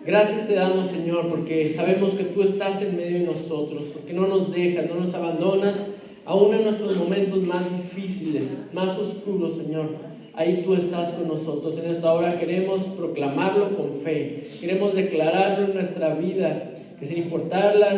Gracias te damos, Señor, porque sabemos que tú estás en medio de nosotros, porque no nos dejas, no nos abandonas, aún en nuestros momentos más difíciles, más oscuros, Señor. Ahí tú estás con nosotros. En esta hora queremos proclamarlo con fe, queremos declararlo en nuestra vida, que sin importar las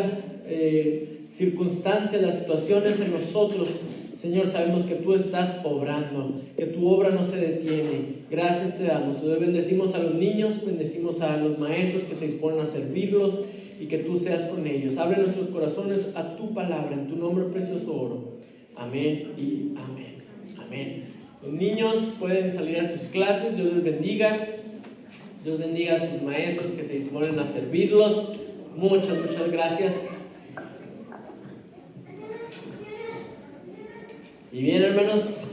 circunstancias, las situaciones en nosotros, Señor, sabemos que tú estás obrando, que tu obra no se detiene. Gracias te damos. Hoy bendecimos a los niños, bendecimos a los maestros que se disponen a servirlos y que tú seas con ellos. Abre nuestros corazones a tu palabra, en tu nombre precioso oro. Amén y amén. Amén. Los niños pueden salir a sus clases. Dios les bendiga. Dios bendiga a sus maestros que se disponen a servirlos. Muchas gracias. Y bien, hermanos,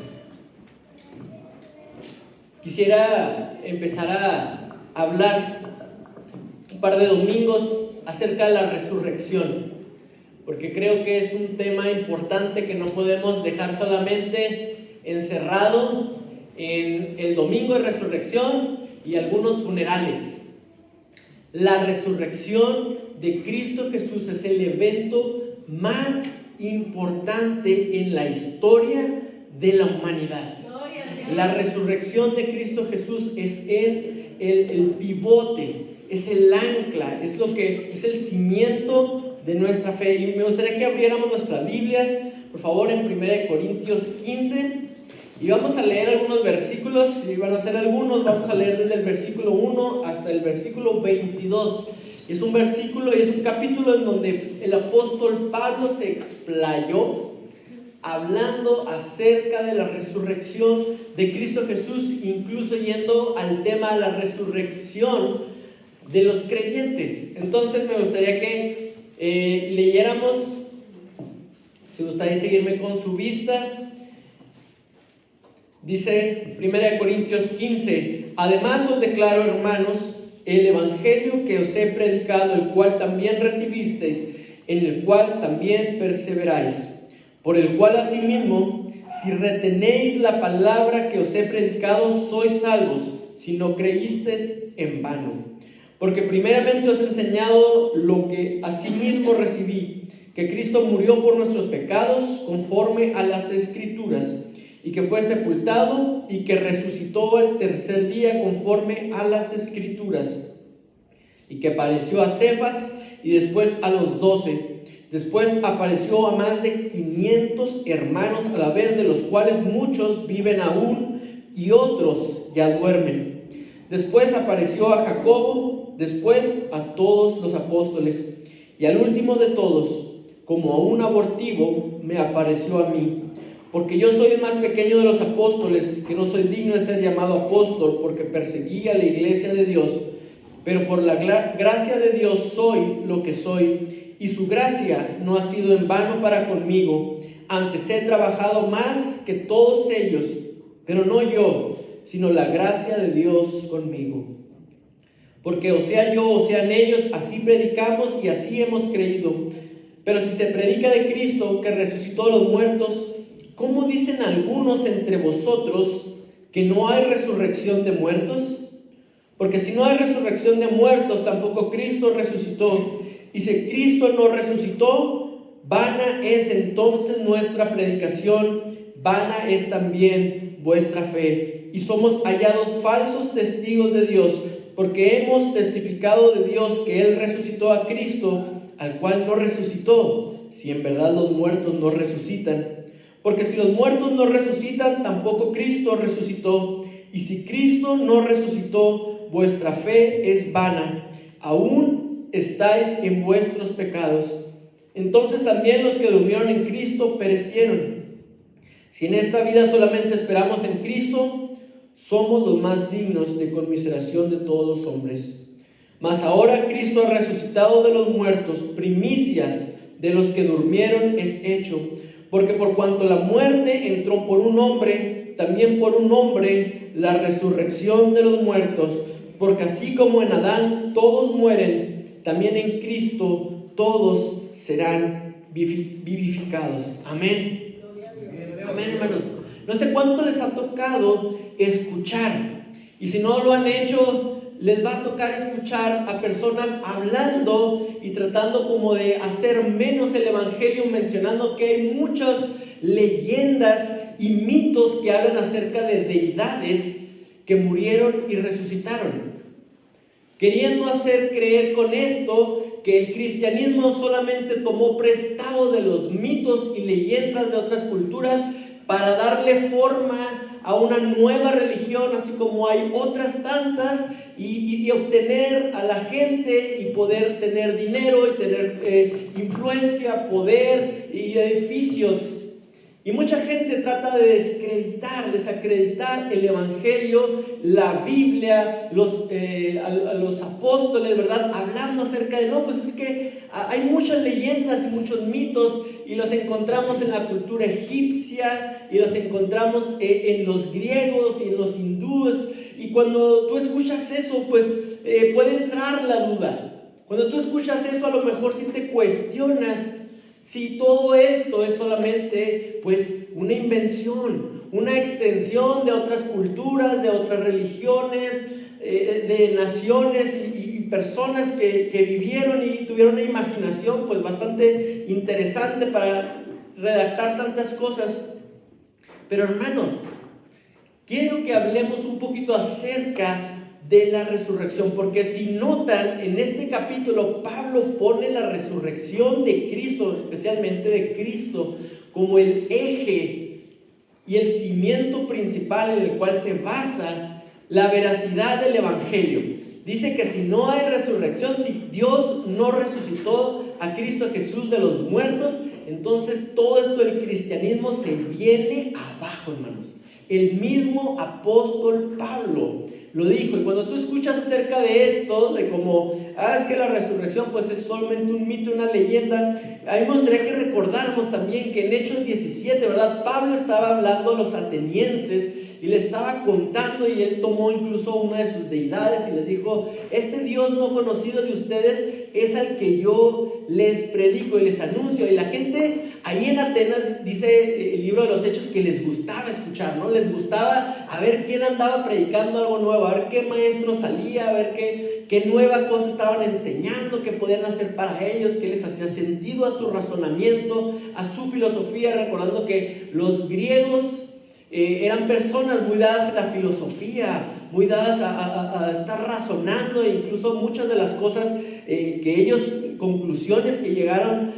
quisiera empezar a hablar un par de domingos acerca de la resurrección, porque creo que es un tema importante que no podemos dejar solamente encerrado en el domingo de resurrección y algunos funerales. La resurrección de Cristo Jesús es el evento más importante en la historia de la humanidad. La resurrección de Cristo Jesús es el pivote, es el ancla, es lo que es el cimiento de nuestra fe. Y me gustaría que abriéramos nuestras Biblias, por favor, en 1 Corintios 15, y vamos a leer algunos versículos, y van a ser algunos, vamos a leer desde el versículo 1 hasta el versículo 22. Es un versículo y es un capítulo en donde el apóstol Pablo se explayó hablando acerca de la resurrección de Cristo Jesús, incluso yendo al tema de la resurrección de los creyentes. Entonces me gustaría que leyéramos, si gustáis seguirme con su vista. Dice 1 Corintios 15: además os declaro, hermanos, el evangelio que os he predicado, el cual también recibisteis, en el cual también perseveráis, por el cual asimismo, si retenéis la palabra que os he predicado, sois salvos, si no creísteis en vano. Porque primeramente os he enseñado lo que asimismo recibí, que Cristo murió por nuestros pecados conforme a las Escrituras, y que fue sepultado y que resucitó el tercer día conforme a las Escrituras, y que apareció a Cefas y después a los 12. Después apareció a más de 500 hermanos a la vez, de los cuales muchos viven aún y otros ya duermen. Después apareció a Jacobo, después a todos los apóstoles, y al último de todos, como a un abortivo, me apareció a mí. Porque yo soy el más pequeño de los apóstoles, que no soy digno de ser llamado apóstol, porque perseguí a la iglesia de Dios. Pero por la gracia de Dios soy lo que soy, y su gracia no ha sido en vano para conmigo. Antes he trabajado más que todos ellos, pero no yo, sino la gracia de Dios conmigo. Porque o sea yo o sean ellos, así predicamos y así hemos creído. Pero si se predica de Cristo, que resucitó a los muertos, ¿cómo dicen algunos entre vosotros que no hay resurrección de muertos? Porque si no hay resurrección de muertos, tampoco Cristo resucitó. Y si Cristo no resucitó, vana es entonces nuestra predicación, vana es también vuestra fe. Y somos hallados falsos testigos de Dios, porque hemos testificado de Dios que Él resucitó a Cristo, al cual no resucitó, si en verdad los muertos no resucitan. Porque si los muertos no resucitan, tampoco Cristo resucitó. Y si Cristo no resucitó, vuestra fe es vana. Aún estáis en vuestros pecados. Entonces también los que durmieron en Cristo perecieron. Si en esta vida solamente esperamos en Cristo, somos los más dignos de conmiseración de todos los hombres. Mas ahora Cristo ha resucitado de los muertos, primicias de los que durmieron es hecho. Porque por cuanto la muerte entró por un hombre, también por un hombre la resurrección de los muertos. Porque así como en Adán todos mueren, también en Cristo todos serán vivificados. Amén. Amén, hermanos. No sé cuánto les ha tocado escuchar. Y si no lo han hecho, les va a tocar escuchar a personas hablando y tratando como de hacer menos el evangelio, mencionando que hay muchas leyendas y mitos que hablan acerca de deidades que murieron y resucitaron, queriendo hacer creer con esto que el cristianismo solamente tomó prestado de los mitos y leyendas de otras culturas para darle forma a una nueva religión, así como hay otras tantas, y obtener a la gente y poder tener dinero y tener influencia, poder y edificios. Y mucha gente trata de desacreditar el evangelio, la Biblia, a los apóstoles, ¿verdad? Hablando acerca de, no, pues es que hay muchas leyendas y muchos mitos y los encontramos en la cultura egipcia y los encontramos en los griegos y en los hindúes. Y cuando tú escuchas eso, pues puede entrar la duda. Cuando tú escuchas eso, a lo mejor sí te cuestionas si todo esto es solamente pues una invención, una extensión de otras culturas, de otras religiones, de naciones y personas que vivieron y tuvieron una imaginación pues bastante interesante para redactar tantas cosas. Pero hermanos, quiero que hablemos un poquito acerca de la resurrección, porque si notan, en este capítulo Pablo pone la resurrección de Cristo, especialmente de Cristo, como el eje y el cimiento principal en el cual se basa la veracidad del evangelio. Dice que si no hay resurrección, si Dios no resucitó a Cristo Jesús de los muertos, entonces todo esto del cristianismo se viene abajo, hermanos. El mismo apóstol Pablo lo dijo. Y cuando tú escuchas acerca de esto, de cómo, es que la resurrección pues es solamente un mito, una leyenda, a mí me gustaría que recordáramos también que en Hechos 17, ¿verdad? Pablo estaba hablando a los atenienses y les estaba contando, y él tomó incluso una de sus deidades y les dijo, este Dios no conocido de ustedes es al que yo les predico y les anuncio. Y la gente ahí en Atenas, dice el libro de los Hechos, que les gustaba escuchar, ¿no? Les gustaba a ver quién andaba predicando algo nuevo, a ver qué maestro salía, a ver qué nueva cosa estaban enseñando, qué podían hacer para ellos, qué les hacía sentido a su razonamiento, a su filosofía, recordando que los griegos eran personas muy dadas a la filosofía, muy dadas a estar razonando, e incluso muchas de las cosas que ellos, conclusiones que llegaron,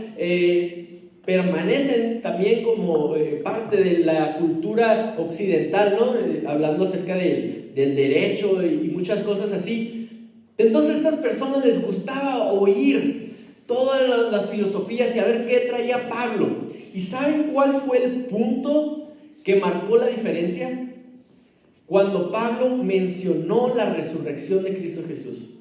permanecen también como parte de la cultura occidental, ¿no? Hablando acerca del derecho y muchas cosas así. Entonces a estas personas les gustaba oír todas las filosofías y a ver qué traía Pablo. ¿Y saben cuál fue el punto que marcó la diferencia? Cuando Pablo mencionó la resurrección de Cristo Jesús.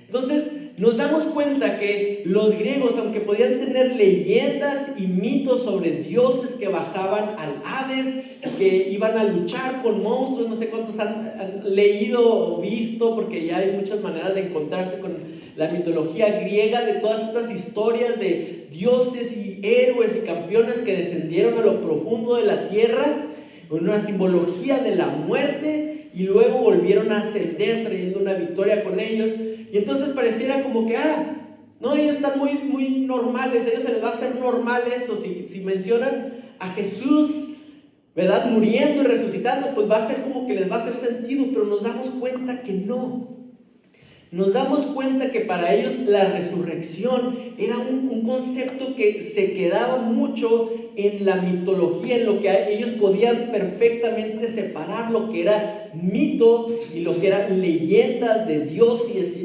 Entonces nos damos cuenta que los griegos, aunque podían tener leyendas y mitos sobre dioses que bajaban al Hades, que iban a luchar con monstruos, no sé cuántos han leído o visto, porque ya hay muchas maneras de encontrarse con la mitología griega, de todas estas historias de dioses y héroes y campeones que descendieron a lo profundo de la tierra, con una simbología de la muerte, y luego volvieron a ascender trayendo una victoria con ellos. Y entonces pareciera como que, no, ellos están muy normales, a ellos se les va a hacer normal esto. Si mencionan a Jesús, ¿verdad?, muriendo y resucitando, pues va a ser como que les va a hacer sentido, pero nos damos cuenta que no. Nos damos cuenta que para ellos la resurrección era un concepto que se quedaba mucho en la mitología, en lo que ellos podían perfectamente separar lo que era mito y lo que eran leyendas de dioses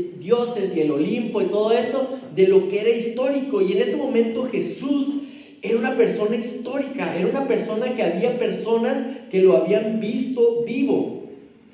y el Olimpo y todo esto, de lo que era histórico. Y en ese momento Jesús era una persona histórica, era una persona que había personas que lo habían visto vivo,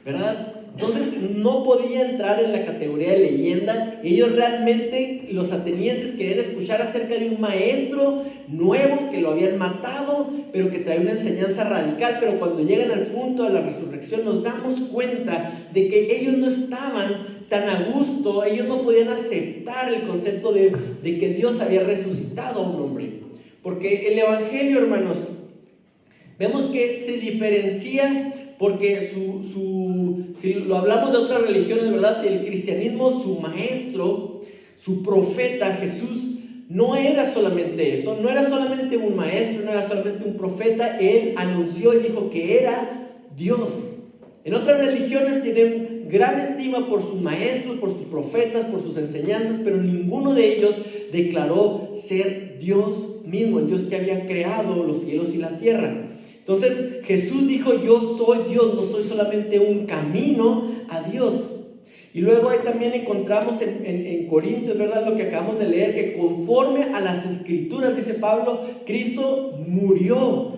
¿verdad? Entonces no podía entrar en la categoría de leyenda. Ellos realmente, los atenienses, querían escuchar acerca de un maestro nuevo que lo habían matado, pero que traía una enseñanza radical. Pero cuando llegan al punto de la resurrección, nos damos cuenta de que ellos no estaban tan a gusto, ellos no podían aceptar el concepto de que Dios había resucitado a un hombre. Porque el evangelio, hermanos, vemos que se diferencia porque si lo hablamos de otras religiones, ¿verdad? El cristianismo, su maestro, su profeta, Jesús, no era solamente eso, no era solamente un maestro, no era solamente un profeta, él anunció y dijo que era Dios. En otras religiones tienen gran estima por sus maestros, por sus profetas, por sus enseñanzas, pero ninguno de ellos declaró ser Dios mismo, el Dios que había creado los cielos y la tierra. Entonces Jesús dijo: yo soy Dios, no soy solamente un camino a Dios. Y luego ahí también encontramos en Corintios, ¿verdad? Lo que acabamos de leer, que conforme a las Escrituras, dice Pablo, Cristo murió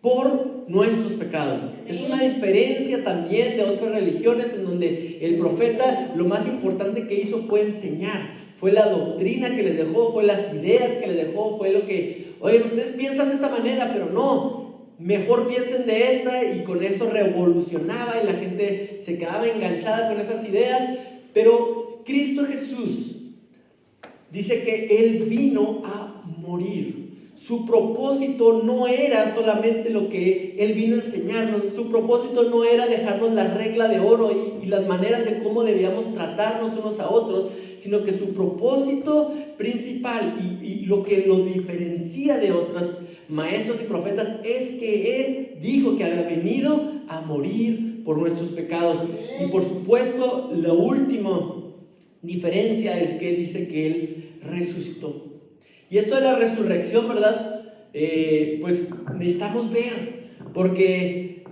por nuestros pecados. Es una diferencia también de otras religiones en donde el profeta lo más importante que hizo fue enseñar, fue la doctrina que les dejó, fue las ideas que les dejó, fue lo que, oye, ustedes piensan de esta manera, pero no, mejor piensen de esta, y con eso revolucionaba y la gente se quedaba enganchada con esas ideas. Pero Cristo Jesús dice que Él vino a morir. Su propósito no era solamente lo que Él vino a enseñarnos, su propósito no era dejarnos la regla de oro y las maneras de cómo debíamos tratarnos unos a otros, sino que su propósito principal y lo que lo diferencia de otros maestros y profetas es que Él dijo que había venido a morir por nuestros pecados. Y por supuesto, la última diferencia es que Él dice que Él resucitó. Y esto de la resurrección, ¿verdad? Pues necesitamos ver, porque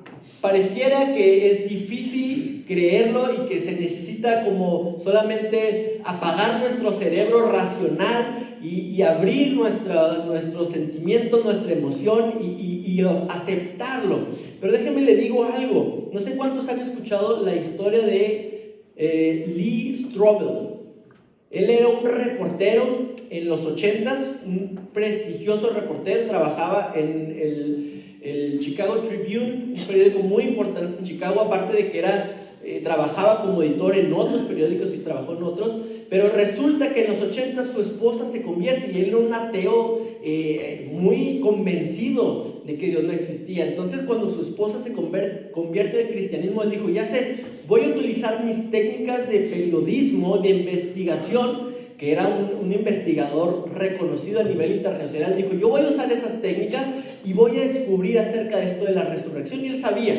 pareciera que es difícil creerlo y que se necesita como solamente apagar nuestro cerebro racional y abrir nuestros sentimientos, nuestra emoción y aceptarlo. Pero déjenme le digo algo. No sé cuántos han escuchado la historia de Lee Strobel. Él era un reportero en los 80s, un prestigioso reportero, trabajaba en el Chicago Tribune, un periódico muy importante en Chicago, aparte de que trabajaba como editor en otros periódicos y trabajó en otros, pero resulta que en los 80s su esposa se convierte, y él era un ateo muy convencido de que Dios no existía. Entonces cuando su esposa se convierte al cristianismo, él dijo: ya sé, voy a utilizar mis técnicas de periodismo, de investigación, que era un investigador reconocido a nivel internacional. Dijo: yo voy a usar esas técnicas y voy a descubrir acerca de esto de la resurrección. Y él sabía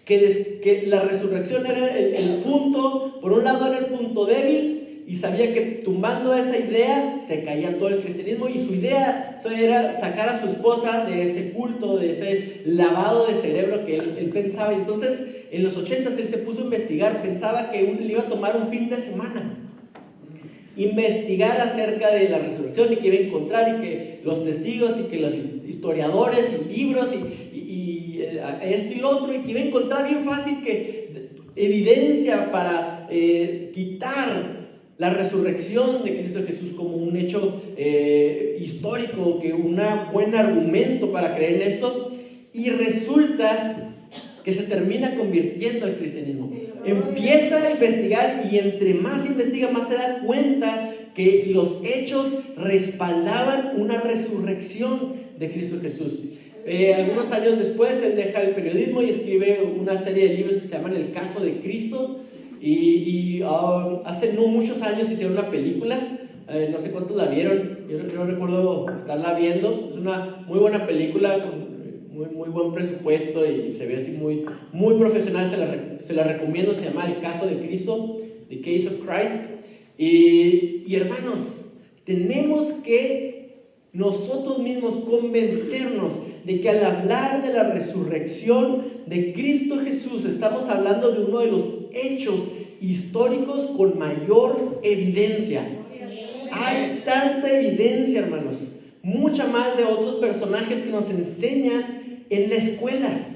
que la resurrección era el punto, por un lado era el punto débil, y sabía que tumbando esa idea se caía todo el cristianismo, y su idea era sacar a su esposa de ese culto, de ese lavado de cerebro que él pensaba. Entonces en los 80s él se puso a investigar, pensaba que le iba a tomar un fin de semana investigar acerca de la resurrección, y que iba a encontrar, y que los testigos, y que los historiadores y libros y esto y lo otro, y que iba a encontrar bien fácil que evidencia para quitar la resurrección de Cristo Jesús como un hecho histórico, que un buen argumento para creer en esto. Y resulta que se termina convirtiendo al cristianismo. Empieza a investigar, y entre más investiga, más se da cuenta que los hechos respaldaban una resurrección de Cristo Jesús. Algunos años después él deja el periodismo y escribe una serie de libros que se llaman El Caso de Cristo, y hace no muchos años hicieron una película. No sé cuántos la vieron, yo recuerdo estarla viendo. Es una muy buena película con muy buen presupuesto y se ve así muy profesional. Se la recomiendo. Se llama El Caso de Cristo, The Case of Christ. Y hermanos, tenemos que nosotros mismos convencernos de que al hablar de la resurrección de Cristo Jesús estamos hablando de uno de los hechos históricos con mayor evidencia. Hay tanta evidencia, hermanos, mucha más de otros personajes que nos enseñan en la escuela,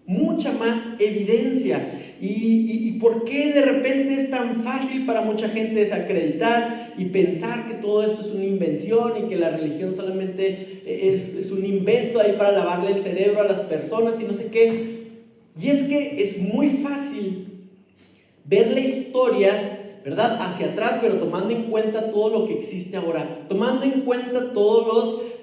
mucha más evidencia. ¿Y por qué de repente es tan fácil para mucha gente desacreditar y pensar que todo esto es una invención y que la religión solamente es un invento ahí para lavarle el cerebro a las personas y no sé qué? Y es que es muy fácil ver la historia, ¿verdad?, hacia atrás, pero tomando en cuenta todo lo que existe ahora, tomando en cuenta todos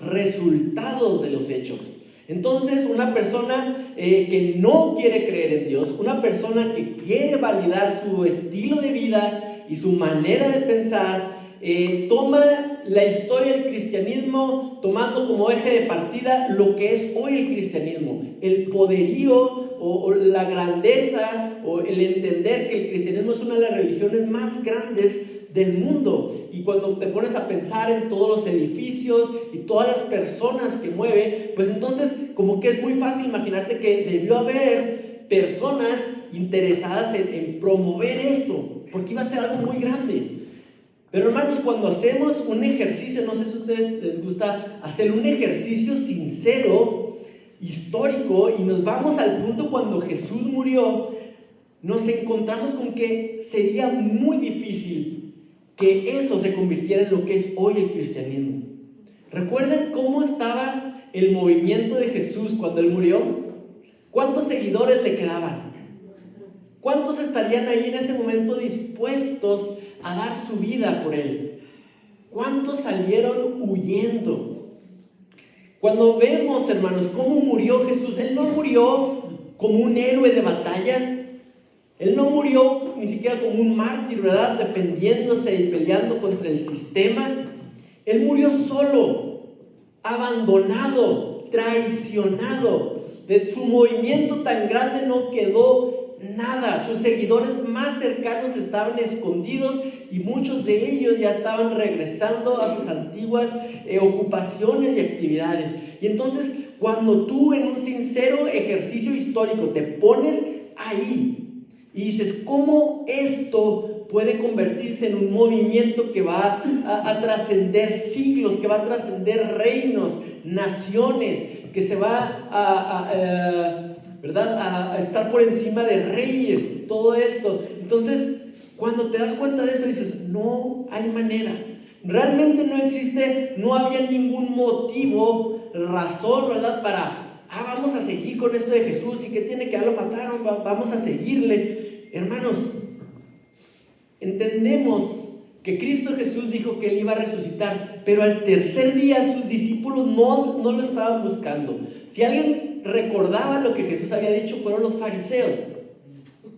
los resultados de los hechos. Entonces, una persona que no quiere creer en Dios, una persona que quiere validar su estilo de vida y su manera de pensar, toma la historia del cristianismo tomando como eje de partida lo que es hoy el cristianismo, el poderío o la grandeza o el entender que el cristianismo es una de las religiones más grandes del mundo. Y cuando te pones a pensar en todos los edificios y todas las personas que mueve, pues entonces como que es muy fácil imaginarte que debió haber personas interesadas en promover esto, porque iba a ser algo muy grande. Pero hermanos, cuando hacemos un ejercicio, no sé si a ustedes les gusta hacer un ejercicio sincero, histórico, y nos vamos al punto cuando Jesús murió, nos encontramos con que sería muy difícil que eso se convirtiera en lo que es hoy el cristianismo. ¿Recuerdan cómo estaba el movimiento de Jesús cuando Él murió? ¿Cuántos seguidores le quedaban? ¿Cuántos estarían ahí en ese momento dispuestos a dar su vida por Él? ¿Cuántos salieron huyendo? Cuando vemos, hermanos, cómo murió Jesús, Él no murió como un héroe de batalla. Él no murió ni siquiera como un mártir, ¿verdad? Defendiéndose y peleando contra el sistema. Él murió solo, abandonado, traicionado. De su movimiento tan grande no quedó nada. Sus seguidores más cercanos estaban escondidos y muchos de ellos ya estaban regresando a sus antiguas ocupaciones y actividades. Y entonces, cuando tú en un sincero ejercicio histórico te pones ahí y dices, ¿cómo esto puede convertirse en un movimiento que va a trascender siglos, que va a trascender reinos, naciones, que se va ¿verdad? A estar por encima de reyes, todo esto? Entonces, cuando te das cuenta de eso, dices, no hay manera. Realmente no existe, no había ningún motivo, razón, ¿verdad? Vamos a seguir con esto de Jesús, y que tiene que lo mataron, vamos a seguirle. Hermanos, entendemos que Cristo Jesús dijo que Él iba a resucitar, pero al tercer día sus discípulos no lo estaban buscando. Si alguien recordaba lo que Jesús había dicho, fueron los fariseos.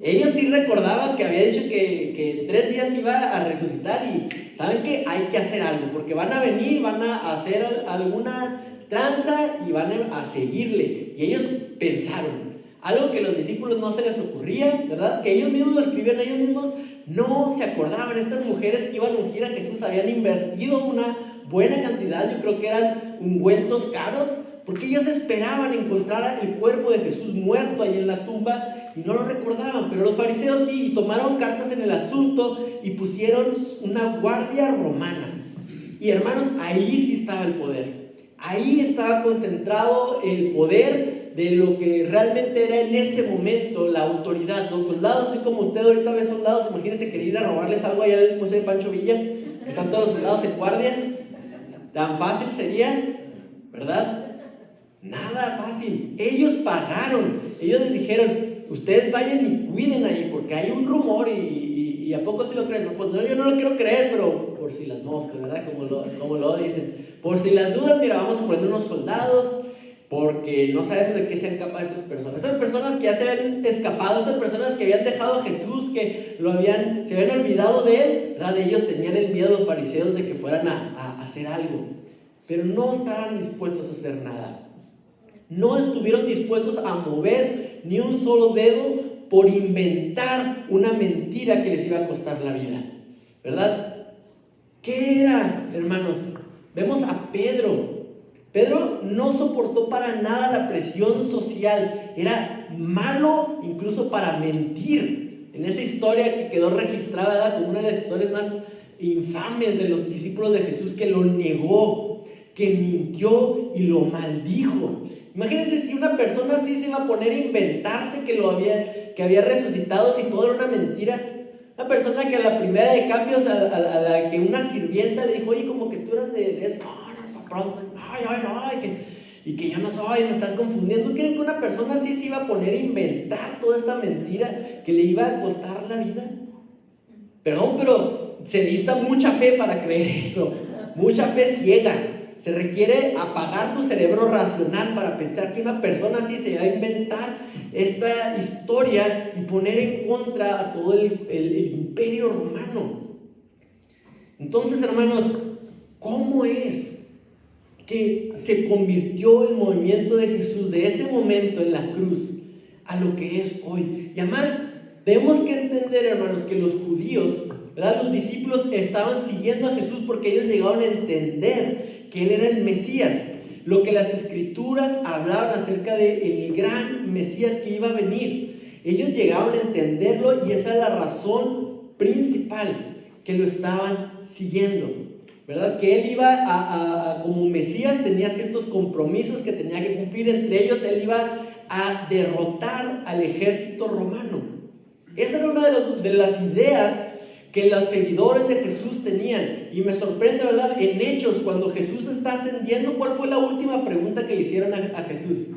Ellos sí recordaban que había dicho que en 3 días iba a resucitar, y saben que hay que hacer algo, porque van a venir, van a hacer alguna tranza y van a seguirle. Y ellos pensaron algo que a los discípulos no se les ocurría, ¿verdad? Que ellos mismos lo escribían, ellos mismos no se acordaban. Estas mujeres que iban a ungir a Jesús habían invertido una buena cantidad, yo creo que eran ungüentos caros, porque ellos esperaban encontrar el cuerpo de Jesús muerto ahí en la tumba y no lo recordaban. Pero los fariseos sí, tomaron cartas en el asunto y pusieron una guardia romana. Y hermanos, ahí sí estaba el poder. Ahí estaba concentrado el poder de lo que realmente era en ese momento la autoridad. Los soldados, así como usted ahorita ve soldados, imagínense querer ir a robarles algo allá al Museo de Pancho Villa, que están todos los soldados en guardia. Tan fácil sería, ¿verdad? Nada fácil. Ellos pagaron, ellos les dijeron, ustedes vayan y cuiden ahí, porque hay un rumor, y ¿a poco sí lo creen? No, pues no, yo no lo quiero creer, pero por si las moscas, ¿verdad? Como lo dicen. Por si las dudas, mira, vamos a poner unos soldados, porque no sabemos de qué sean capaces estas personas. Estas personas que ya se habían escapado, estas personas que habían dejado a Jesús, que se habían olvidado de Él, ¿verdad? Ellos tenían el miedo, los fariseos, de que fueran a hacer algo, pero no estaban dispuestos a hacer nada. No estuvieron dispuestos a mover ni un solo dedo por inventar una mentira que les iba a costar la vida, ¿verdad? ¿Qué era, hermanos? Vemos a Pedro. Pedro no soportó para nada la presión social. Era malo incluso para mentir. En esa historia que quedó registrada como una de las historias más infames de los discípulos de Jesús, que lo negó, que mintió y lo maldijo. Imagínense si una persona así se iba a poner a inventarse que había resucitado, si todo era una mentira. Una persona que a la primera de cambios, a la que una sirvienta le dijo, oye, como que tú eras de eso, no, pronto, y que yo no soy, me estás confundiendo. ¿Creen que una persona así se iba a poner a inventar toda esta mentira que le iba a costar la vida? Perdón, pero se necesita mucha fe para creer eso, mucha fe ciega. Se requiere apagar tu cerebro racional para pensar que una persona así se va a inventar esta historia y poner en contra a todo el imperio romano. Entonces, hermanos, ¿cómo es que se convirtió el movimiento de Jesús de ese momento en la cruz a lo que es hoy? Y además, tenemos que entender, hermanos, que los judíos, ¿verdad? Los discípulos estaban siguiendo a Jesús porque ellos llegaron a entender que Él era el Mesías, lo que las Escrituras hablaban acerca del gran Mesías que iba a venir. Ellos llegaron a entenderlo y esa es la razón principal que lo estaban siguiendo, ¿verdad? Que Él iba como Mesías, tenía ciertos compromisos que tenía que cumplir. Entre ellos, Él iba a derrotar al ejército romano. Esa era una de las ideas que los seguidores de Jesús tenían. Y me sorprende, ¿verdad? En Hechos, cuando Jesús está ascendiendo, ¿cuál fue la última pregunta que le hicieron a Jesús?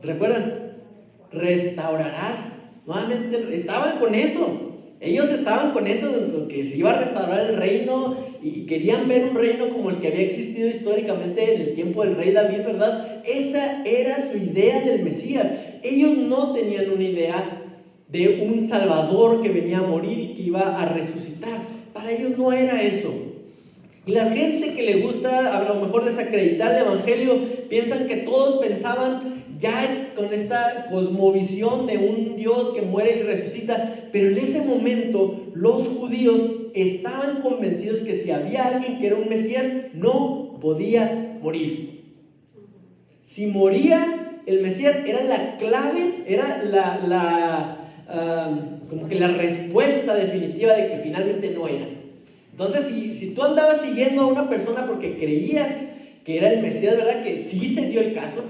¿Recuerdan? ¿Restaurarás? Nuevamente, estaban con eso. Ellos estaban con eso, de que se iba a restaurar el reino y querían ver un reino como el que había existido históricamente en el tiempo del rey David, ¿verdad? Esa era su idea del Mesías. Ellos no tenían una idea de un Salvador que venía a morir y que iba a resucitar. Para ellos no era eso. Y la gente que le gusta a lo mejor desacreditar el Evangelio, piensan que todos pensaban ya con esta cosmovisión de un Dios que muere y resucita, pero en ese momento los judíos estaban convencidos que si había alguien que era un Mesías, no podía morir. Si moría, el Mesías era la clave, era como que la respuesta definitiva de que finalmente no era. Entonces, si tú andabas siguiendo a una persona porque creías que era el Mesías, ¿verdad? Que sí se dio el caso.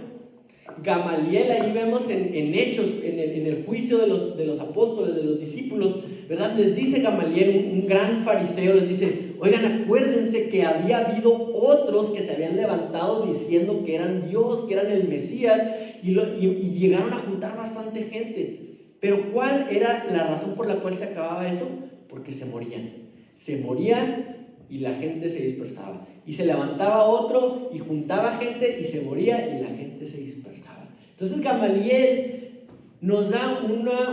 Gamaliel, ahí vemos en Hechos, en el juicio de los apóstoles, de los discípulos, ¿verdad? Les dice Gamaliel, un gran fariseo, les dice: oigan, acuérdense que había habido otros que se habían levantado diciendo que eran Dios, que eran el Mesías, y llegaron a juntar bastante gente. Pero ¿cuál era la razón por la cual se acababa eso? Porque se morían. Se morían y la gente se dispersaba. Y se levantaba otro y juntaba gente y se moría y la gente se dispersaba. Entonces Gamaliel nos da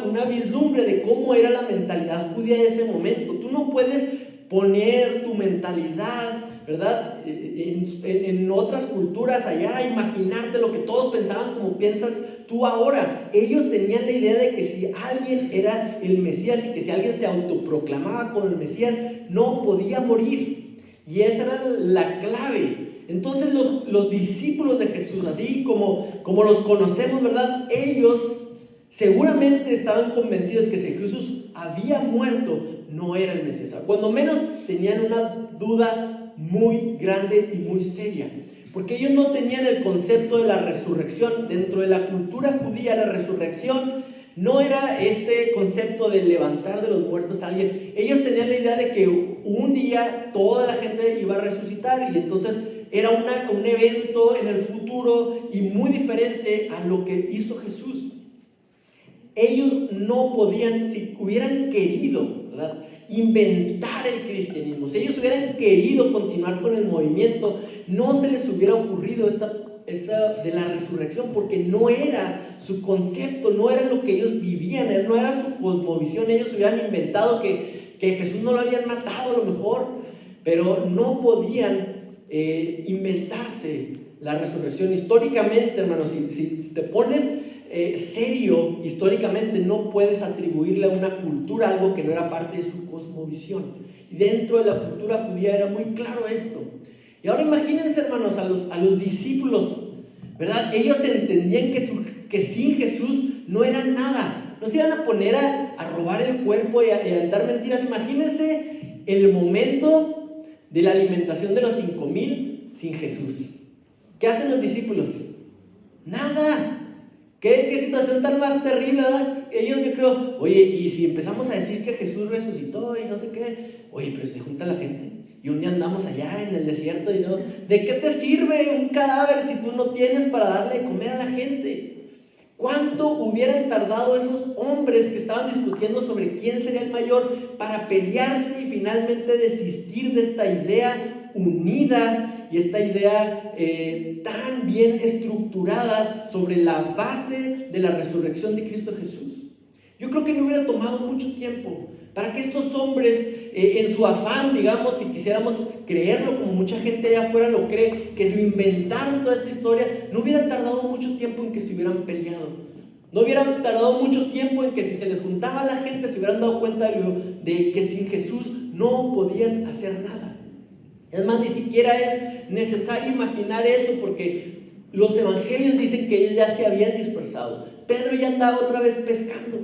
una vislumbre de cómo era la mentalidad judía de ese momento. Tú no puedes poner tu mentalidad, ¿verdad?, en otras culturas allá, imaginarte lo que todos pensaban como piensas tú ahora. Ellos tenían la idea de que si alguien era el Mesías y que si alguien se autoproclamaba como el Mesías, no podía morir. Y esa era la clave. Entonces los discípulos de Jesús, así como los conocemos, ¿verdad?, ellos seguramente estaban convencidos que si Jesús había muerto, no era el Mesías. Cuando menos tenían una duda muy grande y muy seria, porque ellos no tenían el concepto de la resurrección. Dentro de la cultura judía, la resurrección no era este concepto de levantar de los muertos a alguien. Ellos tenían la idea de que un día toda la gente iba a resucitar, y entonces era un evento en el futuro y muy diferente a lo que hizo Jesús. Ellos no podían, si hubieran querido, ¿verdad?, inventar el cristianismo, si ellos hubieran querido continuar con el movimiento, no se les hubiera ocurrido esta de la resurrección, porque no era su concepto, no era lo que ellos vivían, no era su cosmovisión. Ellos hubieran inventado que Jesús no lo habían matado a lo mejor, pero no podían inventarse la resurrección. Históricamente, hermanos, si te pones serio, históricamente no puedes atribuirle a una cultura algo que no era parte de su cosmovisión. Y dentro de la cultura judía era muy claro esto. Y ahora imagínense, hermanos, a los discípulos, ¿verdad? Ellos entendían que sin Jesús no eran nada. No se iban a poner a robar el cuerpo y a dar mentiras. Imagínense el momento de la alimentación de los 5,000 sin Jesús. ¿Qué hacen los discípulos? Nada. ¿Qué situación tan más terrible, verdad? Ellos, yo creo, oye, y si empezamos a decir que Jesús resucitó y no sé qué, oye, pero se junta la gente y un día andamos allá en el desierto y no, ¿de qué te sirve un cadáver si tú no tienes para darle de comer a la gente? ¿Cuánto hubieran tardado esos hombres que estaban discutiendo sobre quién sería el mayor para pelearse y finalmente desistir de esta idea unida y esta idea tan bien estructurada sobre la base de la resurrección de Cristo Jesús. Yo creo que no hubiera tomado mucho tiempo para que estos hombres, en su afán, digamos, si quisiéramos creerlo como mucha gente allá afuera lo cree, que lo inventaron toda esta historia, no hubieran tardado mucho tiempo en que se hubieran peleado. No hubieran tardado mucho tiempo en que si se les juntaba a la gente se hubieran dado cuenta de que sin Jesús no podían hacer nada. Es más, ni siquiera es necesario imaginar eso, porque los evangelios dicen que ellos ya se habían dispersado. Pedro ya andaba otra vez pescando.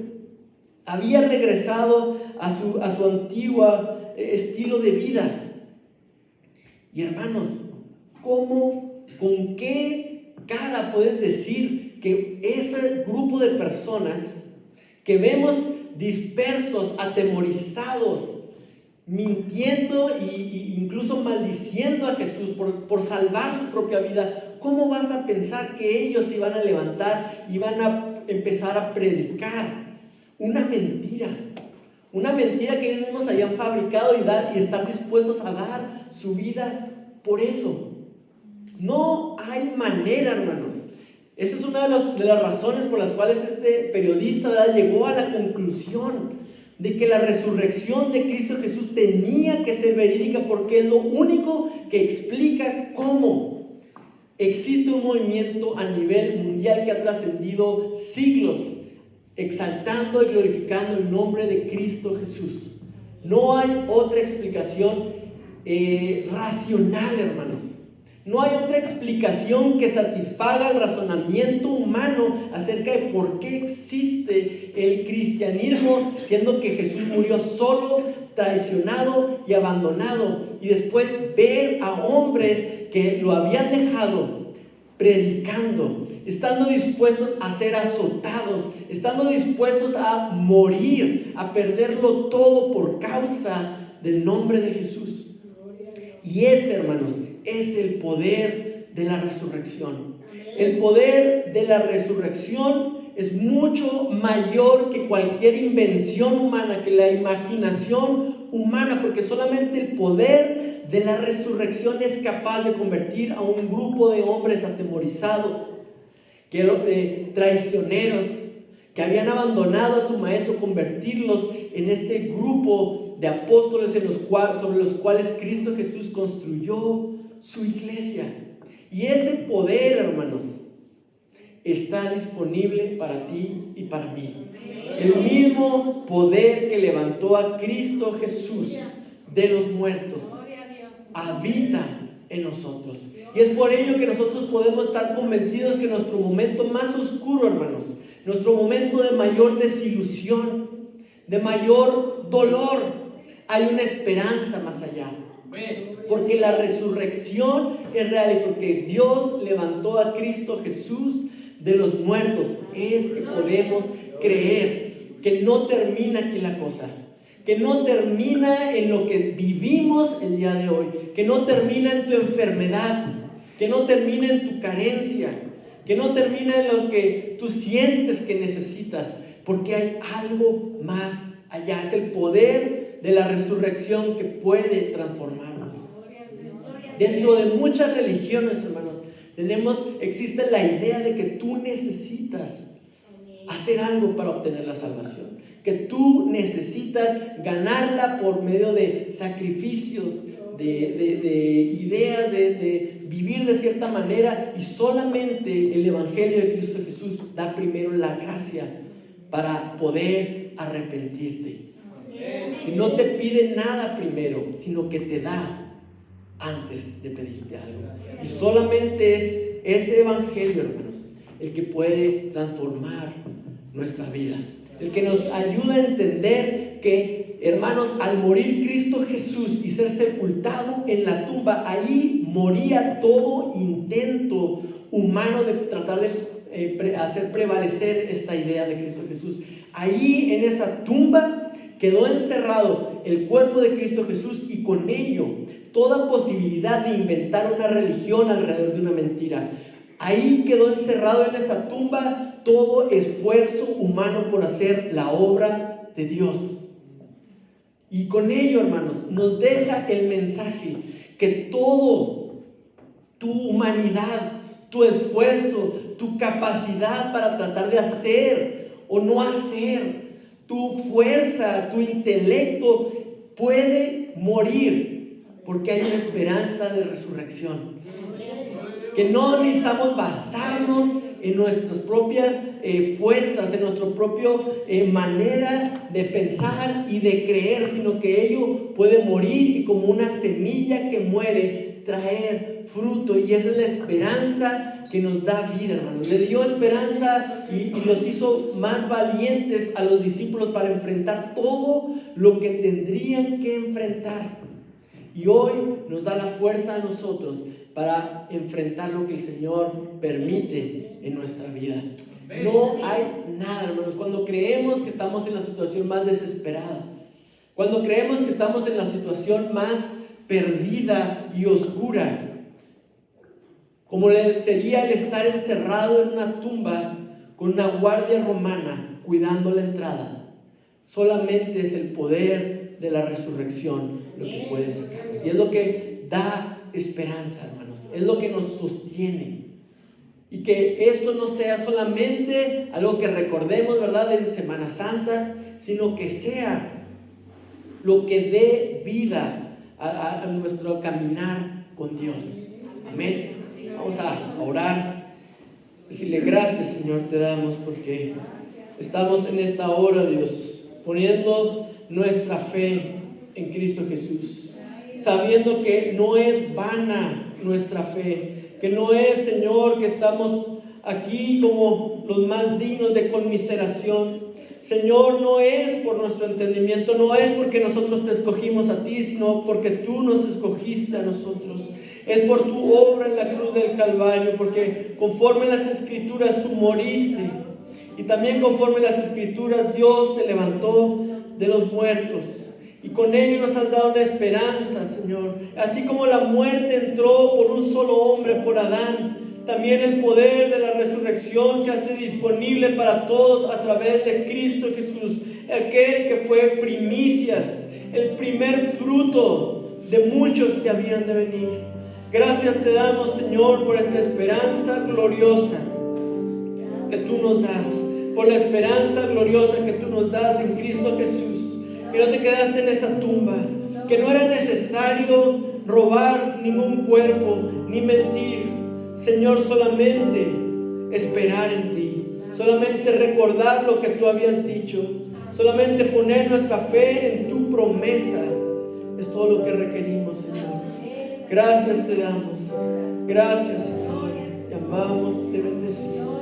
Había regresado a su antiguo estilo de vida. Y hermanos, con qué cara puedes decir que ese grupo de personas que vemos dispersos, atemorizados, mintiendo e incluso maldiciendo a Jesús por salvar su propia vida, cómo vas a pensar que ellos se iban a levantar y van a empezar a predicar una mentira que ellos mismos habían fabricado y estar dispuestos a dar su vida por eso? No hay manera, hermanos. Esa es una de las razones por las cuales este periodista, ¿verdad?, llegó a la conclusión de que la resurrección de Cristo Jesús tenía que ser verídica, porque es lo único que explica cómo existe un movimiento a nivel mundial que ha trascendido siglos, exaltando y glorificando el nombre de Cristo Jesús. No hay otra explicación racional, hermanos. No hay otra explicación que satisfaga el razonamiento humano acerca de por qué existe el cristianismo, siendo que Jesús murió solo, traicionado y abandonado, y después ver a hombres que lo habían dejado predicando, estando dispuestos a ser azotados, estando dispuestos a morir, a perderlo todo por causa del nombre de Jesús. Y ese, hermanos, es el poder de la resurrección. El poder de la resurrección es mucho mayor que cualquier invención humana, que la imaginación humana, porque solamente el poder de la resurrección es capaz de convertir a un grupo de hombres atemorizados, traicioneros, que habían abandonado a su maestro, convertirlos en este grupo de apóstoles sobre los cuales Cristo Jesús construyó su iglesia. Y ese poder, hermanos, está disponible para ti y para mí. El mismo poder que levantó a Cristo Jesús de los muertos habita en nosotros. Y es por ello que nosotros podemos estar convencidos que en nuestro momento más oscuro, hermanos, nuestro momento de mayor desilusión, de mayor dolor, hay una esperanza más allá. Porque la resurrección es real, y porque Dios levantó a Cristo Jesús de los muertos, es que podemos creer que no termina aquí la cosa, que no termina en lo que vivimos el día de hoy, que no termina en tu enfermedad, que no termina en tu carencia, que no termina en lo que tú sientes que necesitas, porque hay algo más allá. Es el poder de la resurrección que puede transformarnos. Dentro de muchas religiones, hermanos, existe la idea de que tú necesitas hacer algo para obtener la salvación, que tú necesitas ganarla por medio de sacrificios, de ideas, de vivir de cierta manera, y solamente el Evangelio de Cristo Jesús da primero la gracia para poder arrepentirte. Y no te pide nada primero, sino que te da antes de pedirte algo. Y solamente es ese Evangelio, hermanos, el que puede transformar nuestra vida, el que nos ayuda a entender que, hermanos, al morir Cristo Jesús y ser sepultado en la tumba, ahí moría todo intento humano de tratar de hacer prevalecer esta idea de Cristo Jesús. Ahí en esa tumba quedó encerrado el cuerpo de Cristo Jesús, y con ello toda posibilidad de inventar una religión alrededor de una mentira. Ahí quedó encerrado en esa tumba todo esfuerzo humano por hacer la obra de Dios. Y con ello, hermanos, nos deja el mensaje que todo tu humanidad, tu esfuerzo, tu capacidad para tratar de hacer o no hacer, tu fuerza, tu intelecto puede morir, porque hay una esperanza de resurrección. Que no necesitamos basarnos en nuestras propias fuerzas, en nuestra propia manera de pensar y de creer, sino que ello puede morir y como una semilla que muere, traer fruto. Y esa es la esperanza que nos da vida, hermanos. Le dio esperanza y los hizo más valientes a los discípulos para enfrentar todo lo que tendrían que enfrentar. Y hoy nos da la fuerza a nosotros para enfrentar lo que el Señor permite en nuestra vida. No hay nada, hermanos. Cuando creemos que estamos en la situación más desesperada, cuando creemos que estamos en la situación más perdida y oscura, como sería el estar encerrado en una tumba con una guardia romana cuidando la entrada, solamente es el poder de la resurrección lo que puede sacarnos. Y es lo que da esperanza, hermanos. Es lo que nos sostiene. Y que esto no sea solamente algo que recordemos, ¿verdad?, en Semana Santa, sino que sea lo que dé vida a nuestro caminar con Dios. Amén. Vamos a orar. Decirle gracias, Señor, te damos porque estamos en esta hora, Dios, poniendo nuestra fe en Cristo Jesús, sabiendo que no es vana nuestra fe, que no es, Señor, que estamos aquí como los más dignos de conmiseración. Señor, no es por nuestro entendimiento, no es porque nosotros te escogimos a ti, sino porque tú nos escogiste a nosotros. Es por tu obra en la cruz del Calvario, porque conforme a las Escrituras tú moriste. Y también conforme a las Escrituras Dios te levantó de los muertos. Y con ello nos has dado una esperanza, Señor. Así como la muerte entró por un solo hombre, por Adán, también el poder de la resurrección se hace disponible para todos a través de Cristo Jesús, aquel que fue primicias, el primer fruto de muchos que habían de venir. Gracias te damos, Señor, por esta esperanza gloriosa que tú nos das, por la esperanza gloriosa que tú nos das en Cristo Jesús, que no te quedaste en esa tumba, que no era necesario robar ningún cuerpo, ni mentir. Señor, solamente esperar en ti, solamente recordar lo que tú habías dicho, solamente poner nuestra fe en tu promesa, es todo lo que requerimos, Señor. Gracias te damos, gracias, Señor, te amamos, te bendecimos.